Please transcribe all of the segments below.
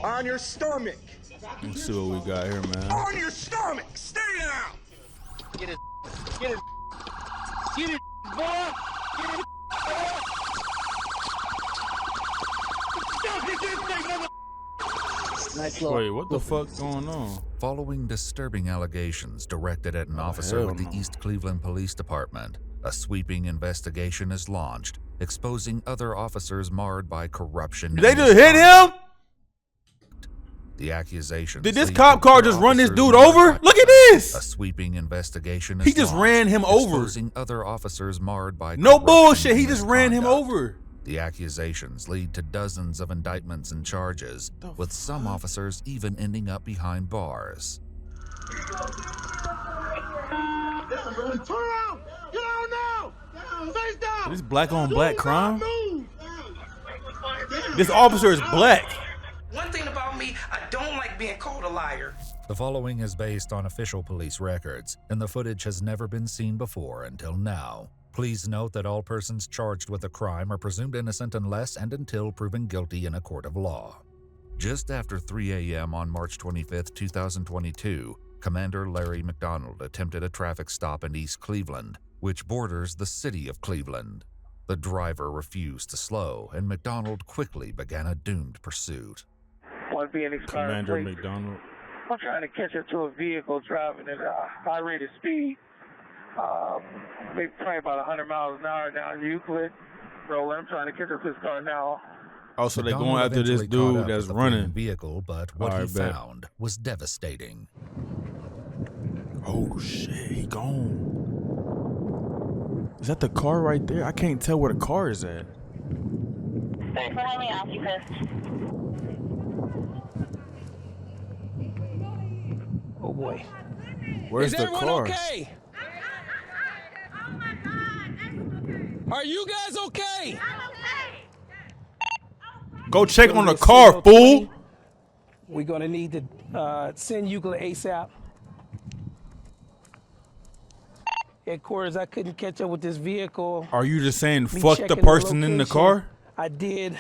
On your stomach. Let's see what we got here, man. On your stomach. Stay down. Get it. Get it. Get it, boy. Get it, boy. Wait, what the fuck going on? Following disturbing allegations directed at an officer with the no. East Cleveland Police Department, a sweeping investigation is launched, exposing other officers marred by corruption. Did they just hit him? The accusations. Did this lead cop to car other just run this officers dude marred over? by Look at corruption. this. A sweeping investigation is He just launched, ran him over. exposing other officers marred by No corruption bullshit. He and just ran him misconduct. over. The accusations lead to dozens of indictments and charges, with some officers even ending up behind bars. Turn around. Get on now. Face down. This black on black crime? This officer is black. One thing about me, I don't like being called a liar. The following is based on official police records, and the footage has never been seen before until now. Please note that all persons charged with a crime are presumed innocent unless and until proven guilty in a court of law. Just after 3 a.m. on March 25, 2022, Commander Larry McDonald attempted a traffic stop in East Cleveland, which borders the city of Cleveland. The driver refused to slow, and McDonald quickly began a doomed pursuit. One Phoenix Commander McDonald. I'm trying to catch up to a vehicle driving at a high rate of speed. Maybe probably about 100 miles an hour down Euclid. Rolling. I'm trying to catch up this car now. Oh, so they're McDonald going after this eventually caught dude up that's with the running. fleeing vehicle, but what he Alright, bet. found was devastating. Oh shit, he gone. Is that the car right there? I can't tell where the car is at. Thanks for having me off you, Chris. Oh boy. Where's Is the everyone car? okay? Are you guys okay? Go check on the car, fool. We're gonna need to send Euclid ASAP. Headquarters, I couldn't catch up with this vehicle. Are you just saying Me fuck the checking person in the location. car? I did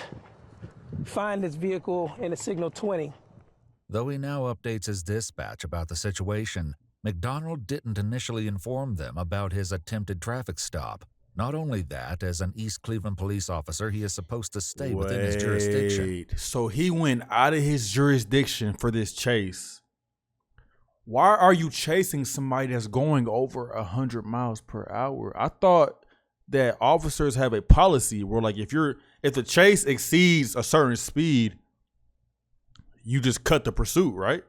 find this vehicle in a signal 20. Though he now updates his dispatch about the situation, McDonald didn't initially inform them about his attempted traffic stop. Not only that, as an East Cleveland police officer, he is supposed to stay within his jurisdiction. Wait, so he went out of his jurisdiction for this chase. Why are you chasing somebody that's going over 100 miles per hour? I thought that officers have a policy where, like, if the chase exceeds a certain speed, you just cut the pursuit, right?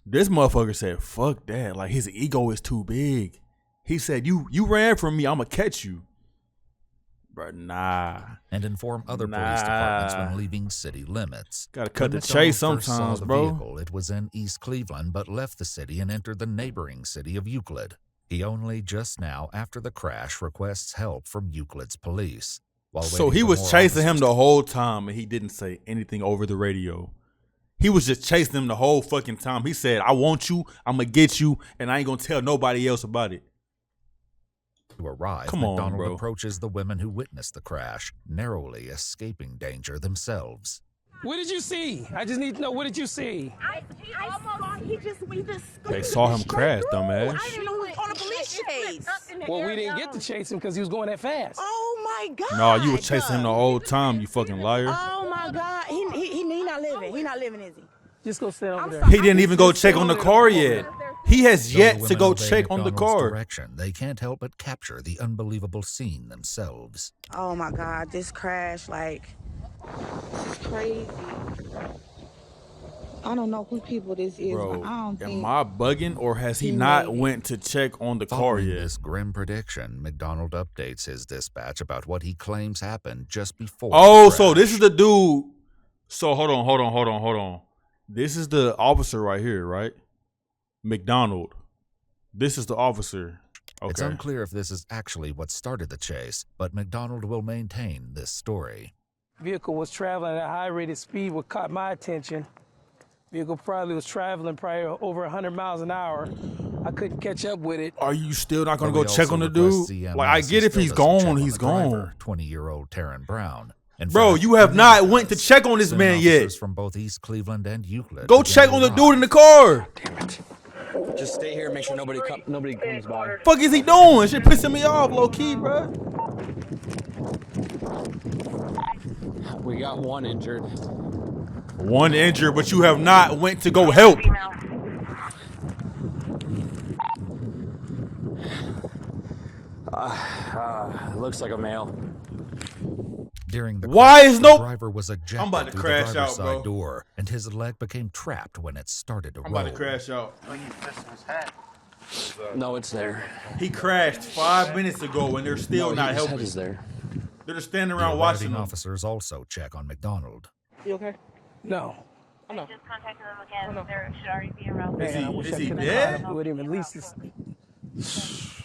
This motherfucker said, fuck that. Like, his ego is too big. He said, you ran from me, I'ma catch you. But nah. And inform other police departments when leaving city limits. Gotta cut When the chase McDonald first saw sometimes, the bro. vehicle, it was in East Cleveland, but left the city and entered the neighboring city of Euclid. He only just now, after the crash, requests help from Euclid's police. While So waiting he for was more chasing him officers the whole time and he didn't say anything over the radio. He was just chasing him the whole fucking time. He said, I want you, I'm gonna get you, and I ain't gonna tell nobody else about it. to arrive. Come on, McDonald bro. approaches the women who witnessed the crash, narrowly escaping danger themselves. What did you see? I just need to know, what did you see? They saw him crash, dumbass. I didn't know he was on a police chase. Well, we didn't get to chase him because he was going that fast. Oh my God. No, you were chasing him the whole time, you fucking liar. Oh my God. He not living. He not living, is he? Just go sit over there. He didn't even go check on the car yet. He has Though yet the to women go obey check on the McDonald's car. direction, they can't help but capture the unbelievable scene themselves. Oh my God. This crash, like, this is crazy. I don't know who people this is, Bro, but I don't think. am I bugging or has he he not made it. went to check on the car Following yet? this grim prediction, McDonald updates his dispatch about what he claims happened just before Oh, the so this crash. is the dude. So hold on. This is the officer right here, right? McDonald. This is the officer. Okay. It's unclear if this is actually what started the chase, but McDonald will maintain this story. Vehicle was traveling at a high rate of speed, what caught my attention. Vehicle probably was traveling over 100 miles an hour. I couldn't catch up with it. Are you still not gonna But go we check also on the request dude? CMS Like, I get if still he's doesn't check gone, on he's the driver, gone. 20-year-old Taryn Brown, In Bro, fact, you have he not never went to does. check on this Soon man yet. officers from both East Cleveland and Euclid Go began check to on the arrive. dude in the car. Damn it. Just stay here and make sure nobody comes by. Fuck is he doing? Shit pissing me off, low key, bro. We got one injured. One injured, but you have not went to go help. Looks like a male. During the Why crash, is the no- driver was ejected I'm about to through crash the driver's out, side bro. door, and his leg became trapped when it started to I'm roll. about to crash out. No, it's there. He crashed 5 minutes ago and they're still not his helping. head is there. They're just standing The around watching arriving him. officers also check on McDonald. You okay? No. I just contacted them again. There should already be around. Is Man, I wish he I could have dead? caught up with him at least. This...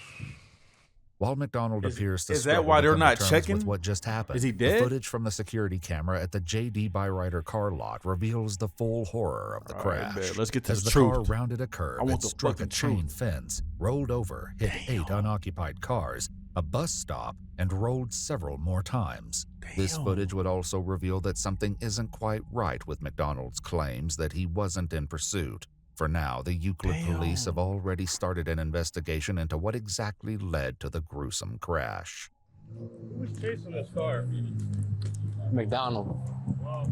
While McDonald appears to is that struggle why to they're come to not terms checking? with what just happened, Is he the dead? footage from the security camera at the J.D. Byrider car lot reveals the full horror of the All right, crash. bet. Let's get to As the the car truth. rounded a curve, I want it the struck a fucking chain truth. fence, rolled over, hit 8 unoccupied cars, a bus stop, and rolled several more times. This footage would also reveal that something isn't quite right with McDonald's claims that he wasn't in pursuit. For now, the Euclid police have already started an investigation into what exactly led to the gruesome crash. Who was chasing this car? McDonald. Wow.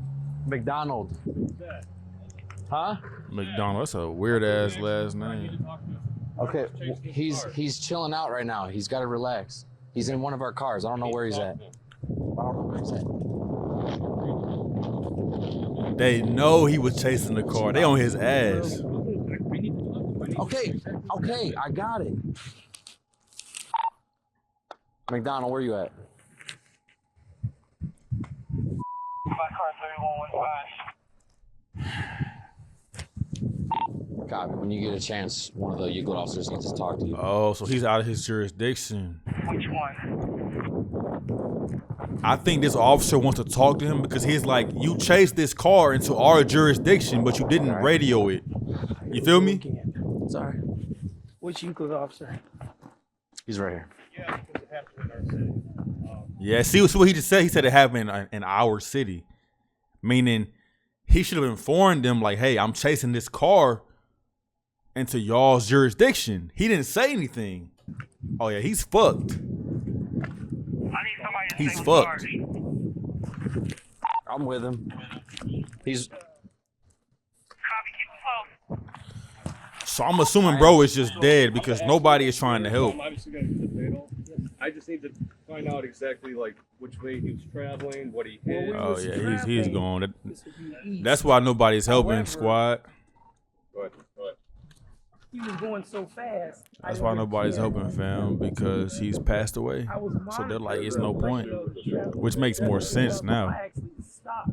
McDonald. Who's that? Huh? McDonald, that's a weird ass last name. Okay, he's chilling out right now. He's got to relax. He's in one of our cars. I don't know where he's at. I don't know where he's at. They know he was chasing the car. They on his ass. Okay, I got it. McDonald, where you at? My car 3115. Copy. When you get a chance, one of the Euclid officers needs to talk to you. Oh, so he's out of his jurisdiction. Which one? I think this officer wants to talk to him because he's like, you chased this car into our jurisdiction, but you didn't radio it. You feel me? Sorry. Which Euclid officer? He's right here. Yeah, because it happened in our city. Yeah, see what he just said? He said it happened in our city. Meaning he should have informed them like, hey, I'm chasing this car into y'all's jurisdiction. He didn't say anything. Oh yeah, he's fucked. I need somebody to He's stay fucked. with I'm with him. He's Copy, keep close. So I'm assuming bro is just dead because nobody is trying to help. I'm obviously going to hit fatal. I just need to find out exactly like which way he was traveling, what he hit. Oh yeah, he's gone. That's why nobody's helping, squad. Go ahead. He was going so fast. That's why nobody's helping, fam, because he's passed away. So they're like, it's no point. Which makes more sense now. I actually stopped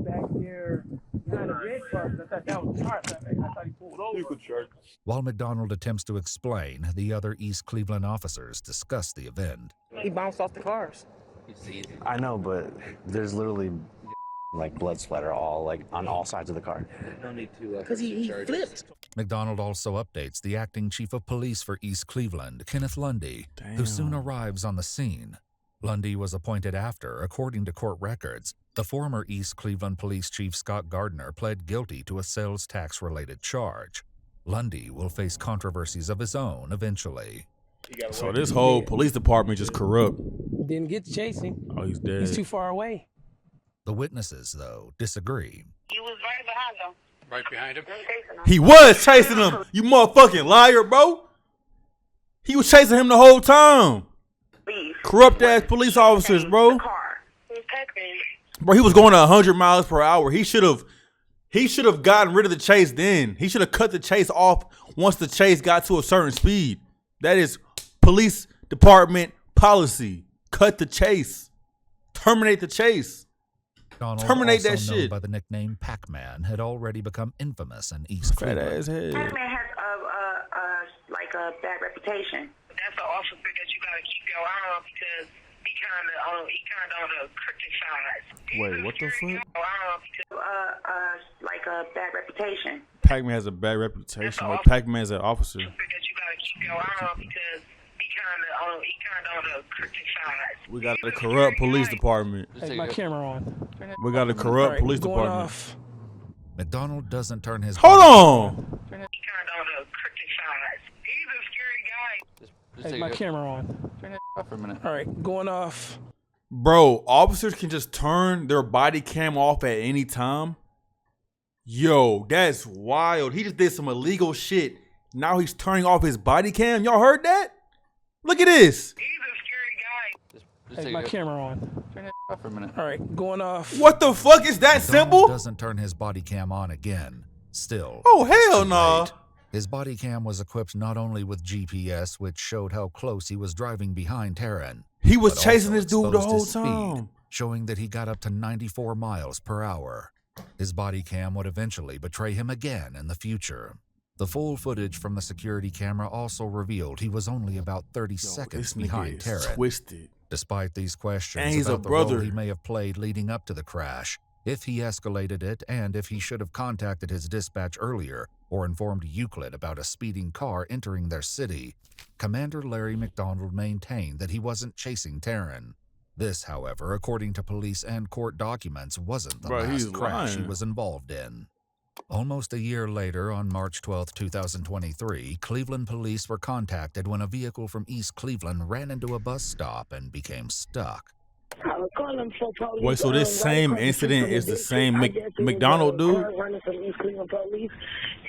back there behind the red car because I thought that was the car. I thought he pulled over. While McDonald attempts to explain, the other East Cleveland officers discuss the event. He bounced off the cars. I know, but there's literally like blood splatter on all sides of the car. No need to. Because he flipped. McDonald also updates the acting chief of police for East Cleveland, Kenneth Lundy, who soon arrives on the scene. Lundy was appointed after, according to court records, the former East Cleveland Police Chief Scott Gardner pled guilty to a sales tax-related charge. Lundy will face controversies of his own eventually. So this whole police department just corrupt. Didn't get to chase him. Oh, he's dead. He's too far away. The witnesses, though, disagree. He was right behind them. Right behind him. He was chasing him, you motherfucking liar, bro. He was chasing him the whole time. Corrupt ass police officers, bro. Bro, he was going 100 miles per hour. He should have gotten rid of the chase then. He should have cut the chase off once the chase got to a certain speed. That is police department policy. Cut the chase. Terminate the chase. Donald, Terminate also that known shit. by the nickname Pac-Man, had already become infamous in East Fat Cleveland. ass head. Pac-Man has a bad reputation. That's an officer that you gotta keep your eye on because he kind of on the crooked side. Wait, what the fuck? Like a bad reputation. Pac-Man has a bad reputation. Like Pac-Man's an officer. That you gotta keep your eye on because he kind of on the crooked side. We got a corrupt police department. Take my camera on. We got a corrupt police going department. off. McDonald doesn't turn his Hold on. He kind of on the crooked side. He's a scary guy. Take my camera on. Turn it off for a minute. All right, going off. Bro, officers can just turn their body cam off at any time. Yo, that's wild. He just did some illegal shit. Now he's turning off his body cam. Y'all heard that? Look at this. He's a scary guy. Take my camera on. Turn it off for a minute. All right, going off. What the fuck is that McDonald simple? doesn't turn his body cam on again. Still. Oh, hell too no. late. His body cam was equipped not only with GPS, which showed how close he was driving behind Taryn. He was but chasing also this dude the exposed whole his speed, time. showing that he got up to 94 miles per hour. His body cam would eventually betray him again in the future. The full footage from the security camera also revealed he was only about 30 seconds behind Taryn. Twisted. Despite these questions And he's about a the brother. role he may have played leading up to the crash, if he escalated it, and if he should have contacted his dispatch earlier or informed Euclid about a speeding car entering their city, Commander Larry McDonald maintained that he wasn't chasing Taryn. This, however, according to police and court documents, wasn't the Bro, he's last crash he lying. was involved in. Almost a year later, on March 12, 2023, Cleveland police were contacted when a vehicle from East Cleveland ran into a bus stop and became stuck. I was calling for police. Wait, so this same incident is the same McDonald dude? Running from East Cleveland police,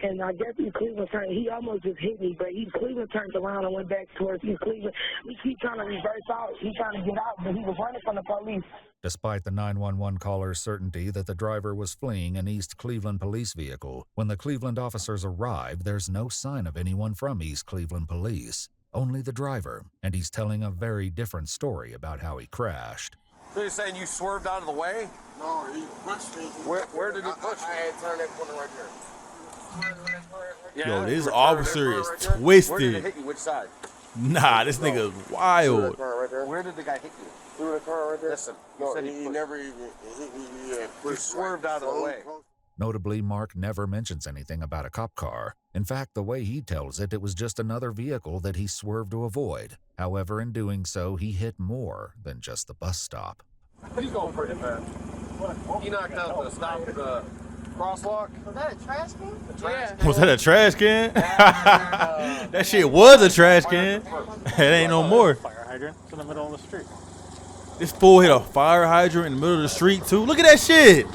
and I guess East Cleveland turned. He almost just hit me, but East Cleveland turned around and went back towards East Cleveland. We keep trying to reverse out. He's trying to get out, but he was running from the police. Despite the 911 caller's certainty that the driver was fleeing an East Cleveland police vehicle, when the Cleveland officers arrived, there's no sign of anyone from East Cleveland police, only the driver, and he's telling a very different story about how he crashed. So you're saying you swerved out of the way? No, he pushed me. Where did he push you? I had turned that corner right there. Yo, this you officer returned is that corner right there? twisted. Where did it hit you? Which side? Nah, this nigga's wild. Where did the guy hit you? Through the car right there? Listen, No, you said he pushed. never even hit me. He swerved out of the way. Notably, Mark never mentions anything about a cop car. In fact, the way he tells it, it was just another vehicle that he swerved to avoid. However, in doing so, he hit more than just the bus stop. He's going pretty fast. He knocked out the stop the crosswalk. Was that a trash can? Yeah. Was that a trash can? That shit was a trash can. It ain't no more. Fire hydrant in the middle of the street. This fool hit a fire hydrant in the middle of the street too. Look at that shit.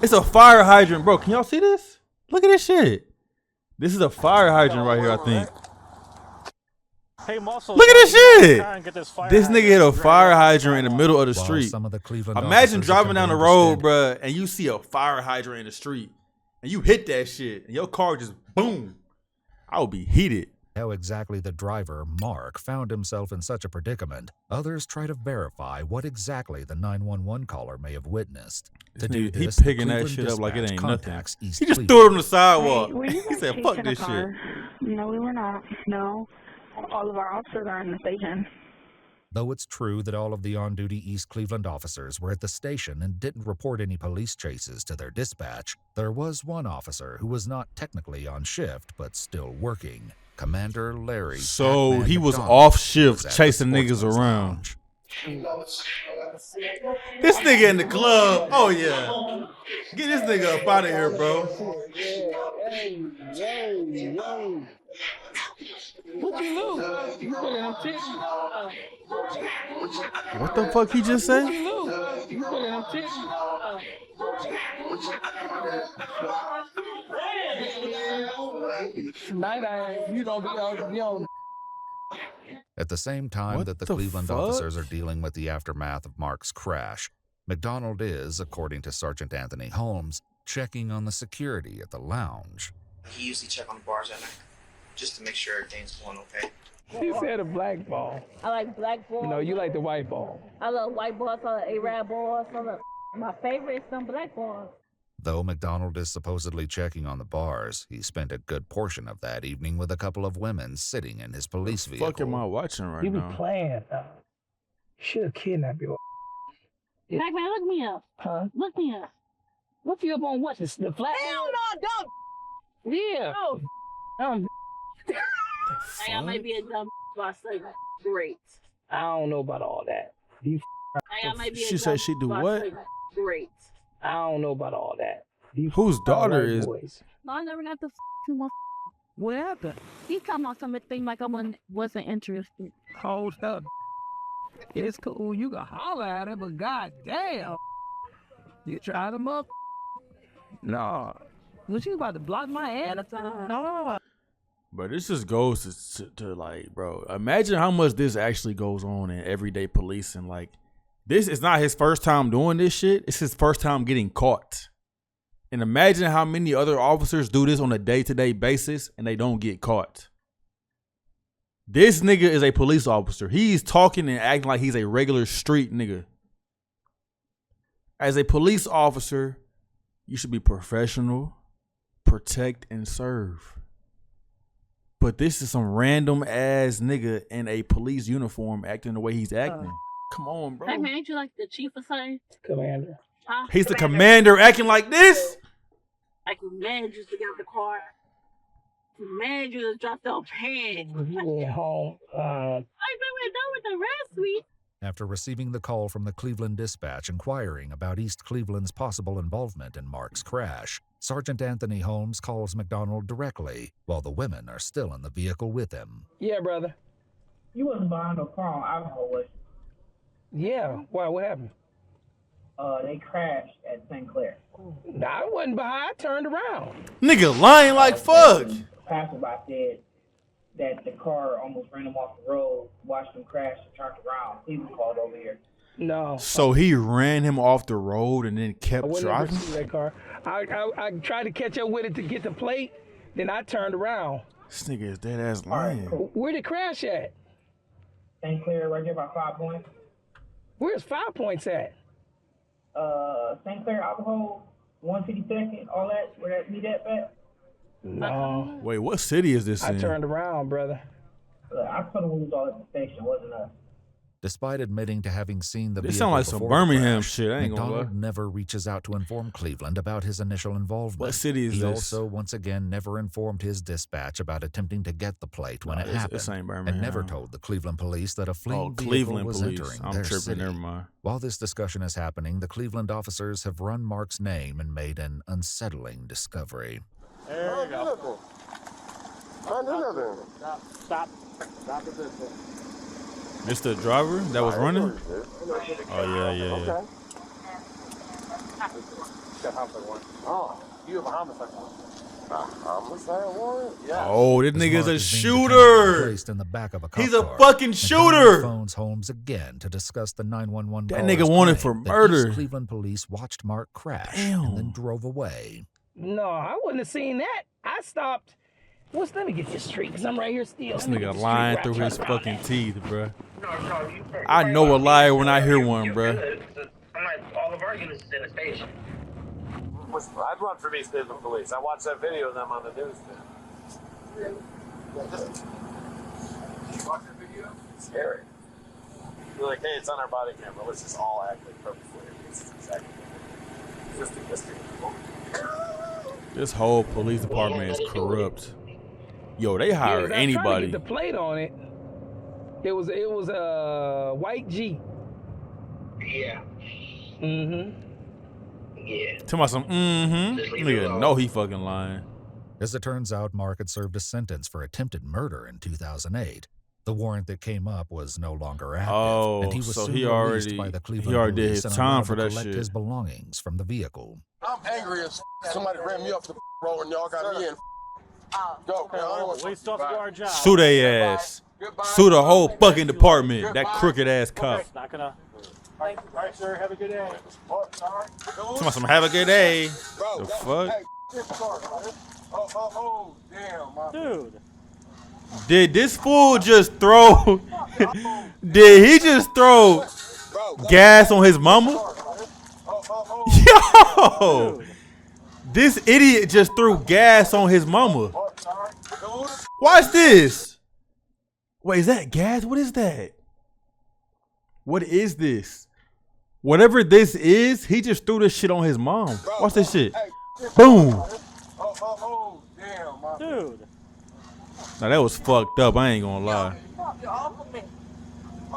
It's a fire hydrant, bro. Can y'all see this? Look at this shit. This is a fire hydrant right here, I think. Hey, Muscle. Look at this shit. Try and get this fire This nigga hit a hydrant fire right hydrant in the middle of the While street. some of the Cleveland Imagine officers driving down the attempted to road, understand- bruh, and you see a fire hydrant in the street, and you hit that shit, and your car just boom. I would be heated. How exactly the driver, Mark, found himself in such a predicament, others try to verify what exactly the 911 caller may have witnessed. To do He this, the picking that Cleveland shit up like it dispatch ain't nothing. contacts East He just Cleveland. threw it on the sidewalk. Hey, were you He guys said, fuck chasing a this shit. car? No, we were not. No. All of our officers are in the station. Though it's true that all of the on-duty East Cleveland officers were at the station and didn't report any police chases to their dispatch, there was one officer who was not technically on shift but still working. Commander Larry. So Pac-Man he was McDonald off was shift at the chasing niggas Sportsman's around. Lounge. This nigga in the club. Oh yeah. Get this nigga up out of here, bro. What you lose? You put it on tits. What the fuck he just said? What you lose? You put it on tits. Tonight, you don't be on. At the same time What that the the Cleveland fuck? officers are dealing with the aftermath of Mark's crash, McDonald is, according to Sergeant Anthony Holmes, checking on the security at the lounge. He usually check on the bars at night, just to make sure everything's going okay. She said a black ball. I like black balls. No, you like the white ball. I love white balls. I love Arab balls. My favorite is some black balls. Though McDonald is supposedly checking on the bars, he spent a good portion of that evening with a couple of women sitting in his police vehicle. Fuck am I watching right You be now? playing. Should have kidnapped your. Black man, look me up. Huh? Look me up. Look you up on what? The flat? Hell no, dumb. Yeah. No. I might be a dumb. But I say that. great. I don't know about all that. You I might be She said she do what? Great. I don't know about all that. Whose daughter is? No, I never got the too much. What happened? He come on something like I wasn't interested. Hold up. It's cool. You can holler at it, but goddamn. You try them up? No. Was you about to block my head or something? No. But this just goes to like, bro, imagine how much this actually goes on in everyday policing. Like, this is not his first time doing this shit. It's his first time getting caught. And imagine how many other officers do this on a day-to-day basis and they don't get caught. This nigga is a police officer. He's talking and acting like he's a regular street nigga. As a police officer, you should be professional, protect, and serve. But this is some random ass nigga in a police uniform acting the way he's acting. Come on, bro. Hey man, ain't you like the chief or something? Commander. Huh? He's the commander acting like this? I command you to get out the car. Command you to drop those hands. You went home. I think we're done with the rest, sweet. After receiving the call from the Cleveland Dispatch inquiring about East Cleveland's possible involvement in Mark's crash, Sergeant Anthony Holmes calls McDonald directly while the women are still in the vehicle with him. Yeah, brother. You wasn't behind no car on alcohol, was you? Yeah. Why? What happened? They crashed at St. Clair. I wasn't behind. I turned around. Nigga lying like fuck. Passerby said that the car almost ran him off the road, watched him crash, and turned around. Cleveland called over here. No. So he ran him off the road and then kept driving? That car. I tried to catch up with it to get the plate, then I turned around. This nigga is dead ass lying. Right, cool. Where did crash at? St. Clair, right there by 5 Points. Where's 5 Points at? St. Clair alcohol, 152nd, all that, where that meet at? No. Wait, what city is this in? I turned around, brother. I told him we was all at the station, wasn't us. Despite admitting to having seen the This vehicle sound like some before the Birmingham crash, shit, I ain't gonna lie. McDonald never reaches out to inform Cleveland about his initial involvement. What city is he this? also, once again, never informed his dispatch about attempting to get the plate when it happened, this ain't Birmingham. and never told the Cleveland police that a fleeing vehicle Cleveland was police. entering I'm their tripping, city. never mind. While this discussion is happening, the Cleveland officers have run Mark's name and made an unsettling discovery. There you go. Stop. Stop at this one. This the driver that was running? Oh, yeah. Okay. Oh, you have a homicide warrant. Homicide warrant? Yeah. Oh, this As nigga's Mark a is being shooter. placed in the back of a cop He's a car, fucking McDonald shooter. phones Holmes again to discuss the 911 That caller's nigga wanted claim for that murder. East Cleveland police watched Mark crash and then drove away. No, I wouldn't have seen that. I stopped. Let me get this straight, because I'm right here still. This nigga lying through his fucking teeth, bruh. I know a liar when I hear one, bruh. All of our units is in the station. I'd run for East Cleveland police. I watched that video of them on the news. You watch that video? It's scary. You're like, hey, it's on our body camera. Let's just all act like purposefully. It's exactly just existing. This whole police department is corrupt. Yo, they hire I anybody. tried to get the plate on it. It was a white G. Yeah. Mm-hmm. Yeah. Tell me some Nigga, know he fucking lying. As it turns out, Mark had served a sentence for attempted murder in 2008. The warrant that came up was no longer active, and he was so soon he released already by the Cleveland did police his and time allowed for to that collect shit. his belongings from the vehicle. I'm angry as somebody ran me off the road and y'all got me in. Go, man. I don't want We still have to do our job. Sue they ass. Sue the whole fucking department. That crooked ass cop. Not gonna. All right, sir. Have a good day. Tell me some have a good day. The fuck? Oh, damn, Dude. Did this fool just throw? Did he just throw gas on his mama? Yo! This idiot just threw gas on his mama. Watch this. Wait, is that gas? What is that? What is this? Whatever this is, he just threw this shit on his mom. Watch this shit. Boom. Dude. Now that was fucked up. I ain't gonna lie.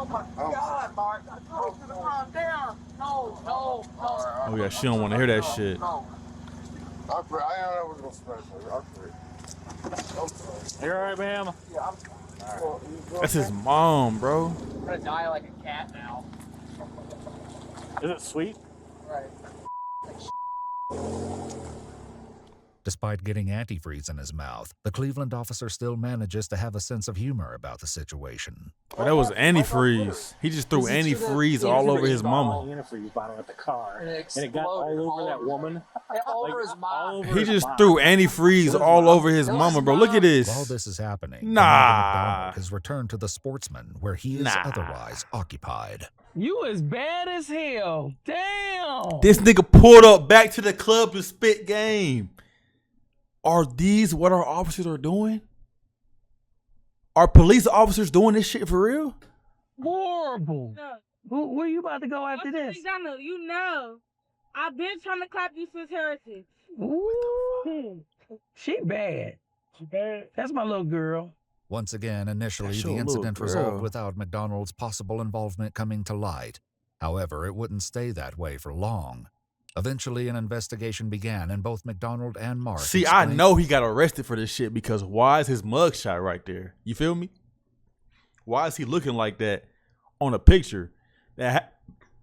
Oh my God, Mark! I told you to calm down. No. Oh yeah, she don't want to hear that shit. No. I don't know I was gonna smash her. You alright, ma'am? Yeah, That's his mom, bro. I'm gonna die like a cat now. Is it sweet? Right. Despite getting antifreeze in his mouth, the Cleveland officer still manages to have a sense of humor about the situation. But that was antifreeze. He just threw antifreeze all over his mama. Antifreeze bottle at the car, and it got all over that woman. All over his mouth. He just threw antifreeze all over his mama, bro. Look at this. While this is happening, Nah. McDonald has returned to the Sportsman, where he is otherwise occupied. You as bad as hell. Damn. This nigga pulled up back to the club to spit game. Are these what our officers are doing? Are police officers doing this shit for real? Horrible. No. Where you about to go after this? You know, I've been trying to clap you since Heritage. Ooh. She bad. She bad. That's my little girl. Once again, initially, That's the your little incident girl. resolved without McDonald's possible involvement coming to light. However, it wouldn't stay that way for long. Eventually, an investigation began, and both McDonald and Mark See, I know he got arrested for this shit because why is his mugshot right there? You feel me? Why is he looking like that on a picture? That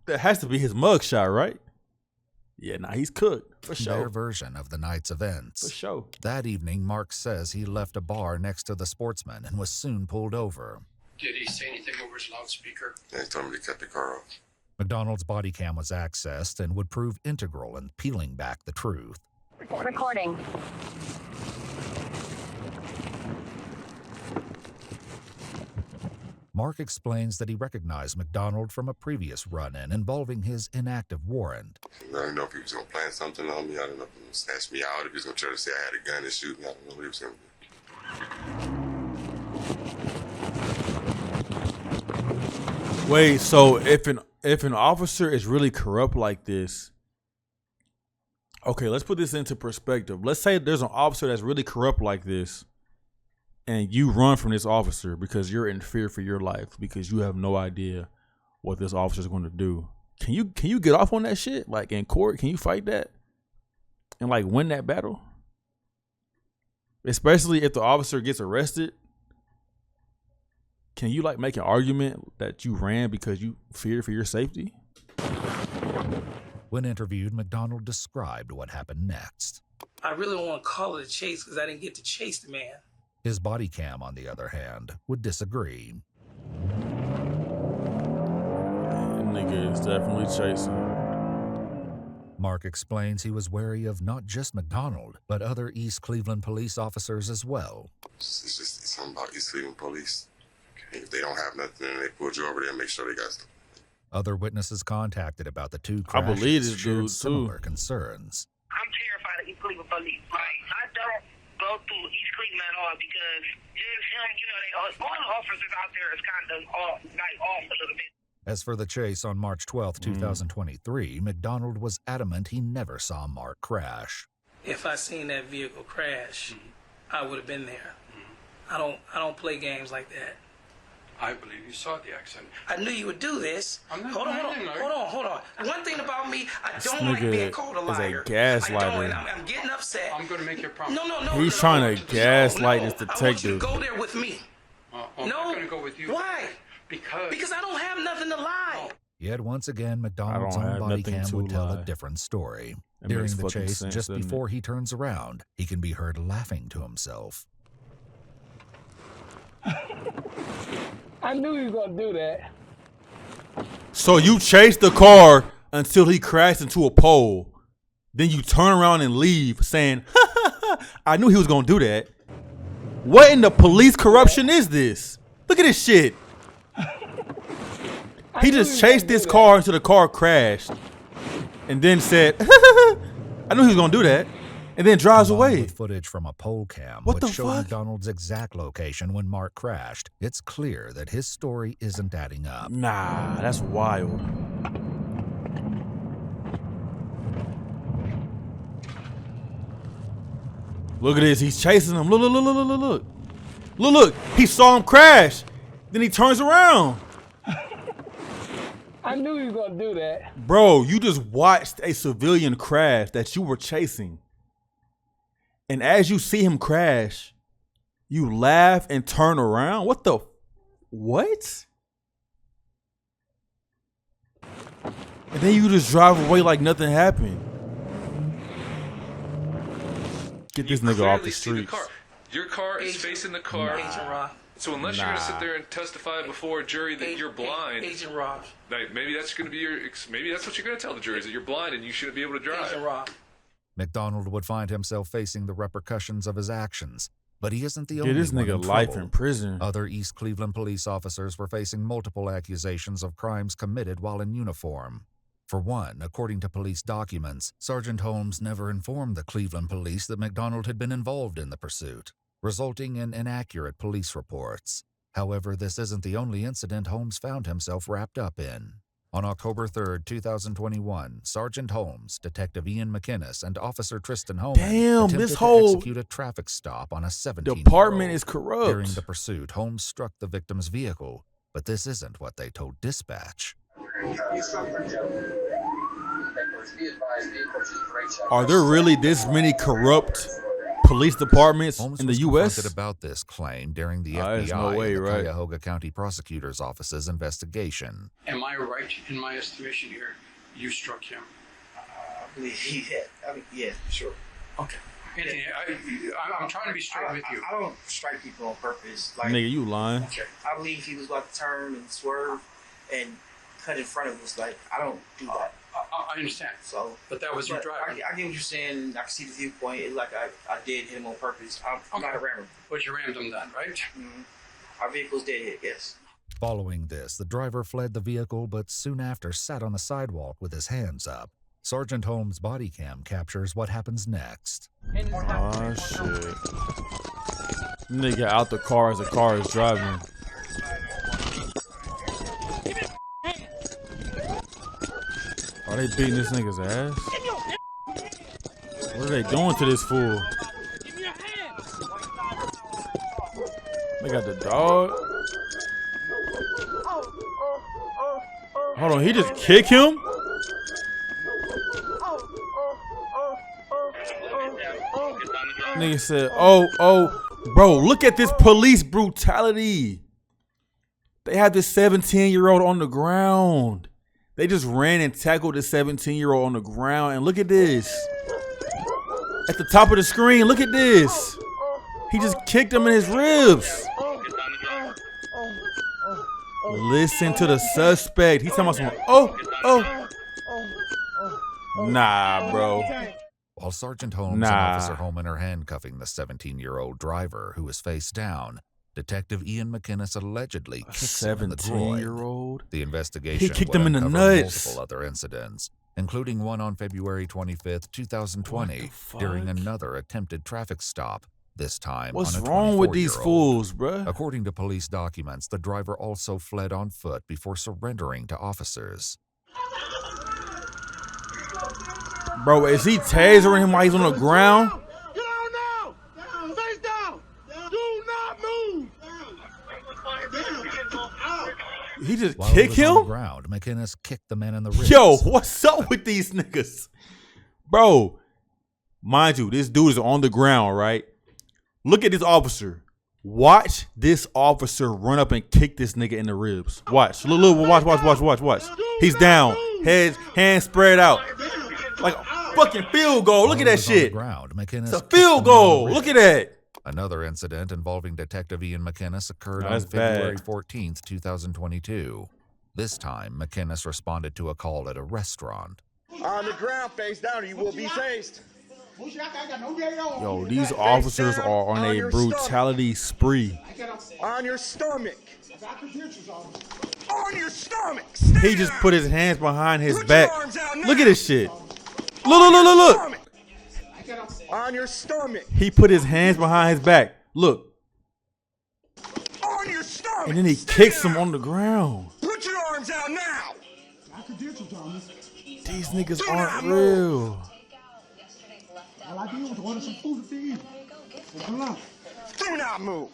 has to be his mugshot, right? Yeah, nah, he's cooked for sure. Their version of the night's events. For sure. That evening, Mark says he left a bar next to the Sportsman and was soon pulled over. Did he say anything over his loudspeaker? Yeah, he told me to cut the car off. McDonald's body cam was accessed and would prove integral in peeling back the truth. Recording. Mark explains that he recognized McDonald from a previous run-in involving his inactive warrant. I didn't know if he was going to plan something on me. I didn't know if he was going to snatch me out, if he was going to try to say I had a gun and shoot me. I don't know what he was going to do. Wait, so if an officer is really corrupt like this, okay, let's put this into perspective. Let's say there's an officer that's really corrupt like this, and you run from this officer because you're in fear for your life because you have no idea what this officer is going to do. Can you get off on that shit? Like in court, can you fight that and like win that battle? Especially if the officer gets arrested. Can you like make an argument that you ran because you feared for your safety? When interviewed, McDonald described what happened next. I really don't want to call it a chase because I didn't get to chase the man. His body cam, on the other hand, would disagree. That nigga is definitely chasing. Mark explains he was wary of not just McDonald, but other East Cleveland police officers as well. It's something about East Cleveland police. If they don't have nothing and they pulled you over there, make sure they got stuff. Other witnesses contacted about the two I crashes believe this shared dude, similar too. concerns. I'm terrified of East Cleveland police. Like, I don't go through East Cleveland at all because just him, you know, all the officers out there is kind of off a little bit. As for the chase on March 12, 2023, McDonald was adamant he never saw Mark crash. If I seen that vehicle crash, I would have been there. I don't play games like that. I believe you saw the accident. I knew you would do this. I'm not Hold on. One thing about me, I This don't like being nigga called a is a liar. gaslighter. I don't, and I'm getting upset. I'm going to make your promise. No. He's trying to gaslight this I want you to detective. go there with me. I'm not going to go with you. Why? Because I don't have nothing to lie. Yet once again, McDonald's don't own have body nothing cam to would tell lie. a different story. That During makes the fucking chase, sense, just doesn't it? before he turns around, he can be heard laughing to himself. I knew he was gonna do that. So you chase the car until he crashed into a pole. Then you turn around and leave saying, I knew he was going to do that. What in the police corruption is this? Look at this shit. He just chased this car until the car crashed. And then said, I knew he was going to do that. And then drives away. With footage from a poll cam What which the showed fuck? McDonald's exact location when Mark crashed, it's clear that his story isn't adding up. Nah, that's wild. Look at this. He's chasing him. Look. Look. He saw him crash. Then he turns around. I knew he was gonna do that. Bro, you just watched a civilian crash that you were chasing. And as you see him crash, you laugh and turn around? What the? What? And then you just drive away like nothing happened. Get this nigga off the streets. Your car is facing the car. Agent Rob. So unless you're gonna sit there and testify before a jury that you're blind, Agent Rob. like, maybe that's gonna be your. Maybe that's what you're gonna tell the jury is that you're blind and you shouldn't be able to drive. Agent Rob. McDonald would find himself facing the repercussions of his actions, but he isn't the Get only this one nigga in life trouble. in prison. Other East Cleveland police officers were facing multiple accusations of crimes committed while in uniform. For one, according to police documents, Sergeant Holmes never informed the Cleveland police that McDonald had been involved in the pursuit, resulting in inaccurate police reports. However, this isn't the only incident Holmes found himself wrapped up in. On October 3rd, 2021, Sergeant Holmes, Detective Ian McInnes, and Officer Tristan Holman attempted this to whole execute a traffic stop on a 17-year-old. department is corrupt. During the pursuit, Holmes struck the victim's vehicle, but this isn't what they told dispatch. Are there really this many corrupt police departments Holmes in the was U.S.? confronted about this claim during the There's FBI no way, and the right? Cuyahoga County Prosecutor's Office's investigation. Am I right in my estimation here? You struck him. I believe he did. I mean, yeah, sure. Okay. Anthony, I'm trying to be straight with you. I don't strike people on purpose. Like, Nigga, you lying. Okay. I believe he was about to turn and swerve and cut in front of us. Like, I don't do that. I understand. So, but that was your driver. I get what you're saying. I can see the viewpoint. It's like I did hit him on purpose. I'm not a rammer. But you rammed him then, right? Mm-hmm. Our vehicle's dead hit, yes. Following this, the driver fled the vehicle, but soon after sat on the sidewalk with his hands up. Sergeant Holmes' body cam captures what happens next. Oh, shit. Nigga out the car as the car is driving. Are they beating this nigga's ass? What are they doing to this fool? They got the dog. Hold on, he just kicked him? Nigga said, oh, bro, look at this police brutality. They had this 17-year-old on the ground. They just ran and tackled this 17-year-old on the ground. And look at this. At the top of the screen, look at this. He just kicked him in his ribs. Listen to the suspect. He's talking about some, oh. Nah, bro. While Sergeant Holmes and Officer Holman are handcuffing the 17-year-old driver who is face down, Detective Ian McInnes allegedly kicked him in the groin. 17-year-old? The investigation He kicked would him in the uncover nuts. multiple other incidents, including one on February 25th, 2020, during another attempted traffic stop, this time What's on a wrong with these 24-year-old. fools, bruh? According to police documents, the driver also fled on foot before surrendering to officers. Bro, is he tasering him while he's on the ground? Get on now! Down! Face down! Do not move! He just While he kicked was on him? the ground, McInnes kicked the man in the ribs. Yo, what's up with these niggas? Bro, mind you, this dude is on the ground, right? Look at this officer. Watch this officer run up and kick this nigga in the ribs. Watch. Look, watch. He's down. Hands spread out. Like a fucking field goal. Look at that shit. It's a field goal. Look at that. Another incident involving Detective Ian McInnes occurred on That's February bad. 14th, 2022. This time, McInnes responded to a call at a restaurant. On the ground, face down, or you will be tased. Yo, these officers are on a brutality spree. On your stomach. On your stomach. He just put his hands behind his back. Look at this shit. Look. On your stomach. He put his hands behind his back. Look. On your stomach. And then he kicks him on the ground. Put your arms out now. These niggas aren't real. All I did was order some food to eat. Do not move.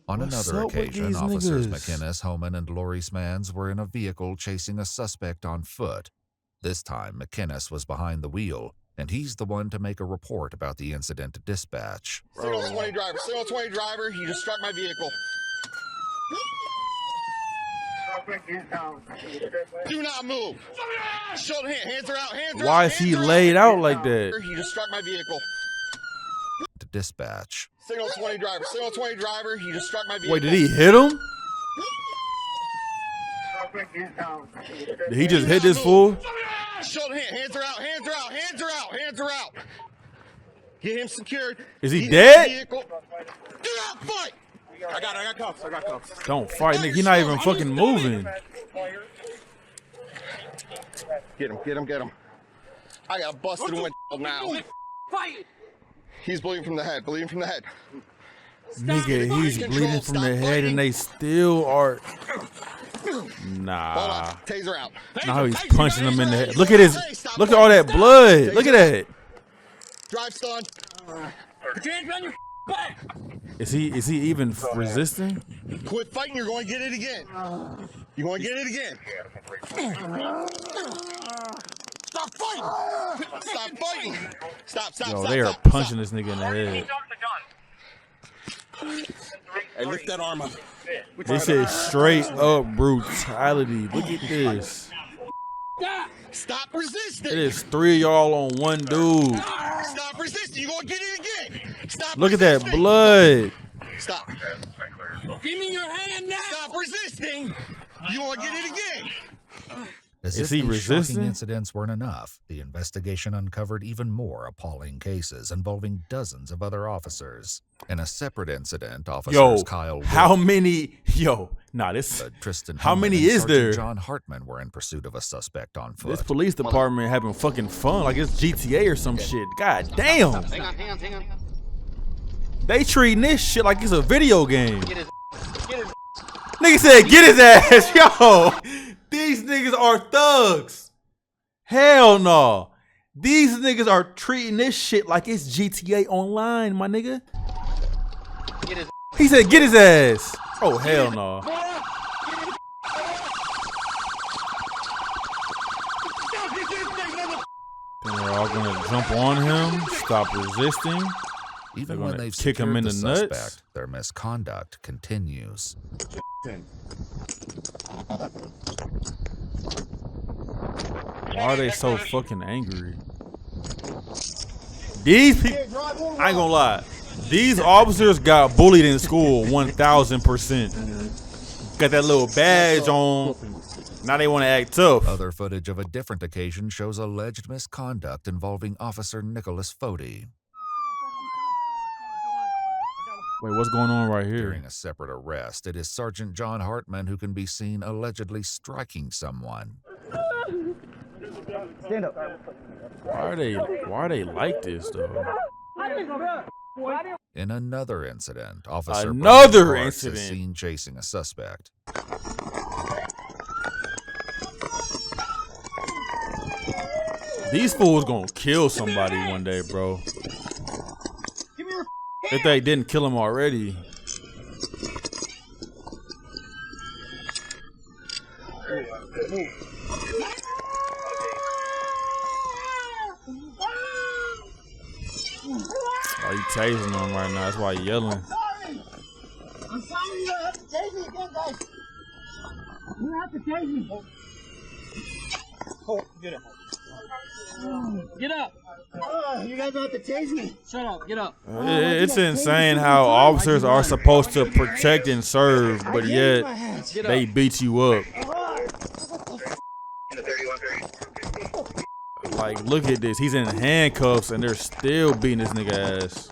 On What's another up with occasion, these officers niggas? McInnes, Homan, and Lori Mans were in a vehicle chasing a suspect on foot. This time, McInnes was behind the wheel, and he's the one to make a report about the incident to dispatch. Signal 20 driver, he just struck my vehicle. Do not move. Shoulder hands are out, Why is he laid out like that? He just struck my vehicle. To dispatch. Signal 20 driver, he just struck my vehicle. Wait, did he hit him? Did he just hit this fool? Shoulder hands are out. Get him secured. Is he dead? Do not fight. I got cuffs. Don't fight, nigga. He not even fucking moving. Get him. I got a busted window now. Fight! He's bleeding from the head. Nigga, he's bleeding from the head and they still are. Nah. Taser out. Now he's punching him in the head. Look at his. Look at all that blood. Look at that. Drive stun. Put your hands on your back! Is he even resisting? Quit fighting, you're going to get it again. Stop fighting! Stop. Yo, they are punching this nigga in the head. Hey, lift that arm up. This is straight up brutality. Look at this. Stop resisting! It is 3 of y'all on one dude. Stop resisting, you're going to get it again. Stop Look at that resisting. blood. Stop. Give me your hand now. Stop resisting. You want to get it again. As Is if he these shocking resisting? incidents weren't enough, the investigation uncovered even more appalling cases involving dozens of other officers. In a separate incident, officers Yo, Kyle how Wood, many? Yo, nah, this. Tristan How Hillman, many and is Sergeant there? John Hartman were in pursuit of a suspect on foot. This police department having fucking fun like it's GTA or some shit. God damn. Hang on. They treating this shit like it's a video game. Get his. Nigga said get his ass. Yo, these niggas are thugs. Hell no. These niggas are treating this shit like it's GTA Online, my nigga. Get his. He said get his ass. Oh, hell no. And they're all gonna jump on him, stop resisting. Even They're when gonna they've kick him in secured the the nuts. suspect, their misconduct continues. Why are they so fucking angry? These people, I ain't gonna lie. These officers got bullied in school 1000%. Got that little badge on. Now they want to act tough. Other footage of a different occasion shows alleged misconduct involving Officer Nicholas Foti. Wait, what's going on right here? During a separate arrest, it is Sergeant John Hartman who can be seen allegedly striking someone. Stand up. Why are they like this though? In another incident, Officer Another Brian Parks incident. is seen chasing a suspect. These fools gonna kill somebody one day, bro. If they didn't kill him already. Oh, you tasing him right now. That's why he yelling. I'm sorry, you have to tase me again, guys. You have to tase me. Oh, get up. Get up. You guys have to tase me. Shut up. Get up. It's insane how officers are supposed to protect and serve, but yet they beat you up. Like, look at this. He's in handcuffs and they're still beating this nigga ass.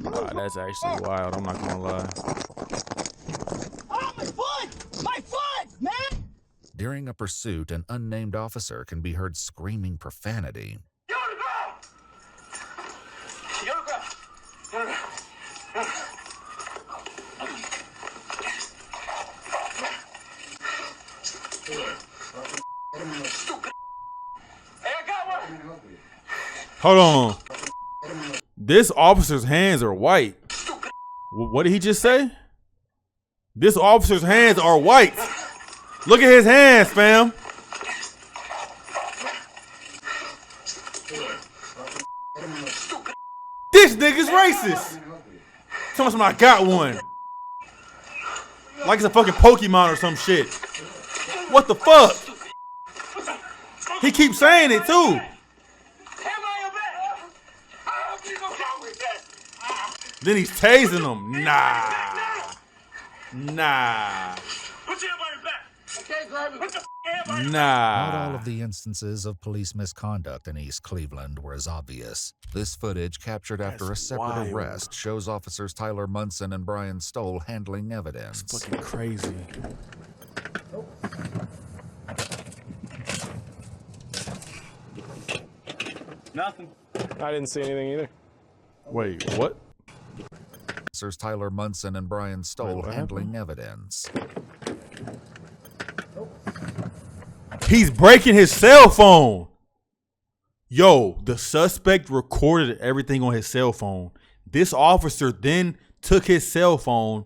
Wow, that's actually wild. I'm not gonna lie. Oh, my foot! My foot, man! During a pursuit, an unnamed officer can be heard screaming profanity. Get on the ground! Get on the ground! Stupid. Hey, I got one! Hold on. This officer's hands are white. What did he just say? This officer's hands are white. Look at his hands, fam. This nigga's racist. Tell me I got one. Like it's a fucking Pokemon or some shit. What the fuck? He keeps saying it too. Then he's tasing him. Nah. Not all of the instances of police misconduct in East Cleveland were as obvious. This footage, captured after a separate arrest, shows officers Tyler Munson and Brian Stoll handling evidence. It's fucking crazy. Nothing. I didn't see anything either. Wait, what? Officers Tyler Munson and Brian Stoll handling evidence. He's breaking his cell phone. Yo, the suspect recorded everything on his cell phone. This officer then took his cell phone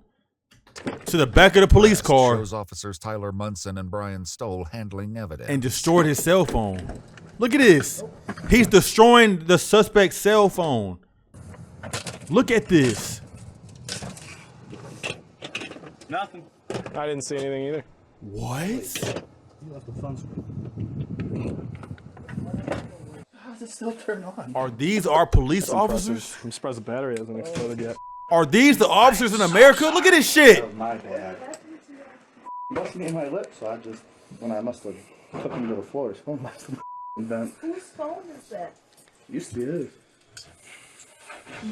to the back of the police car. Shows officers Tyler Munson and Brian Stoll handling evidence. And destroyed his cell phone. Look at this. He's destroying the suspect's cell phone. Look at this. Nothing. I didn't see anything either. What? You left the phone screen. How does it still turn on? Are these our police officers? I'm surprised the battery hasn't exploded yet. Are these the officers in America? Look at this shit. That was my bad. Must me in my lip, so I just, when I must have took him to the floor, his phone must have been done. Whose phone is that? Used to be his.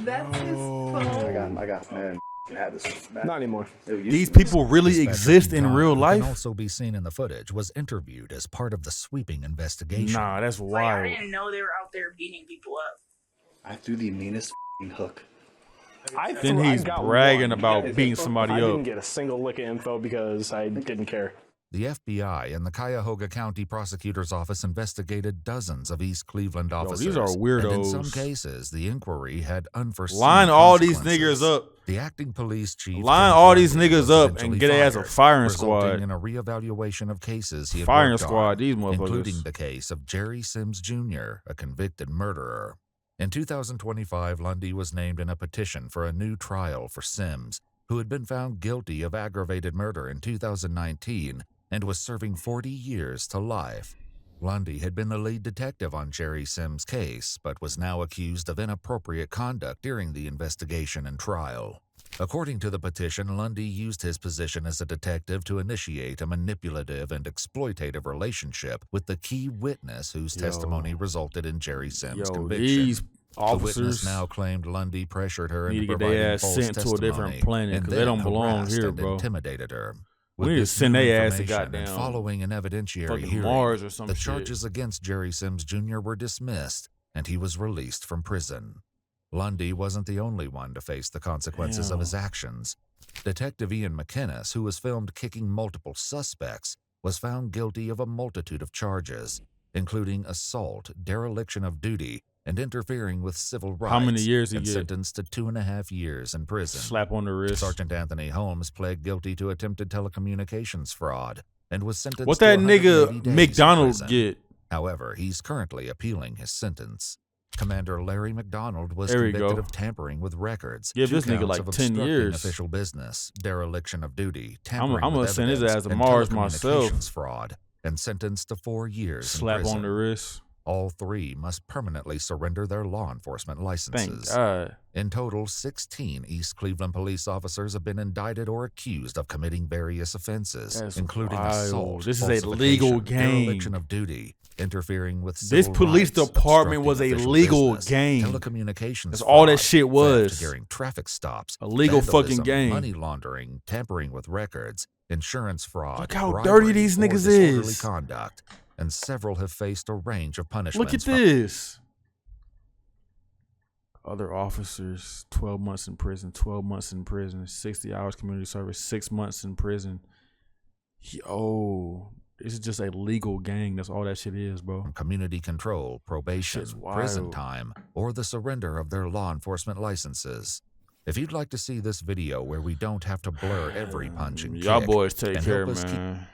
That's his phone. I got man. Had this back. Not anymore. These people really exist in real life? Who can also be seen in the footage, was interviewed as part of the sweeping investigation. Nah, that's wild. I didn't know they were out there beating people up. I threw the meanest hook. Then he's bragging about beating somebody up. I didn't get a single lick of info because I didn't care. The FBI and the Cuyahoga County Prosecutor's Office investigated dozens of East Cleveland officers. These are weirdos. And in some cases, the inquiry had unforeseen Line all these consequences. niggas up. The acting police chief line all these niggas up and get as a firing squad. Resulting in a reevaluation of cases he had firing worked squad, on, these motherfuckers. including the case of Jerry Sims Jr., a convicted murderer. In 2025, Lundy was named in a petition for a new trial for Sims, who had been found guilty of aggravated murder in 2019 and was serving 40 years to life. Lundy had been the lead detective on Jerry Sims' case, but was now accused of inappropriate conduct during the investigation and trial. According to the petition, Lundy used his position as a detective to initiate a manipulative and exploitative relationship with the key witness whose testimony resulted in Jerry Sims' conviction. These the officers witness now claimed Lundy pressured her into need to get providing their ass false sent to a testimony different planet and because they don't then belong harassed here, and bro. intimidated her. We With need to this send new their ass to information goddamn and following an evidentiary fucking hearing, Mars or some the shit. charges against Jerry Sims Jr. were dismissed, and he was released from prison. Lundy wasn't the only one to face the consequences of his actions. Detective Ian McInnes, who was filmed kicking multiple suspects, was found guilty of a multitude of charges, including assault, dereliction of duty, and interfering with civil rights. How many years he and get? sentenced to 2.5 years in prison. Slap on the wrist. Sergeant Anthony Holmes pled guilty to attempted telecommunications fraud and was sentenced What to that 180 nigga days in McDonald prison. get? However, he's currently appealing his sentence. Commander Larry McDonald was There we convicted go. of tampering with records. Give 2 this nigga counts like of 10 obstructing years. official business, dereliction of duty, I'm tampering gonna with send his evidence, ass to and Mars myself. telecommunications fraud, and sentenced to 4 years Slap in prison. on the wrist. All 3 must permanently surrender their law enforcement licenses. Thank God. In total, 16 East Cleveland police officers have been indicted or accused of committing various offenses, That's including wild. assault, This is a legal falsification, game. dereliction of duty, interfering with This civil police rights, department was obstructing a official legal business, game. telecommunications That's all that fraud, shit was. theft during traffic stops, A legal fucking vandalism, game. money laundering, tampering with records, insurance fraud, Look how bribery, dirty these or niggas disorderly is. conduct, and several have faced a range of punishments. Look at this. Other officers, 12 months in prison, 12 months in prison, 60 hours community service, 6 months in prison. Yo, This is just a legal gang. That's all that shit is, bro. Community control, probation, prison time, or the surrender of their law enforcement licenses. If you'd like to see this video where we don't have to blur every punch and Y'all kick boys take and care, help us man.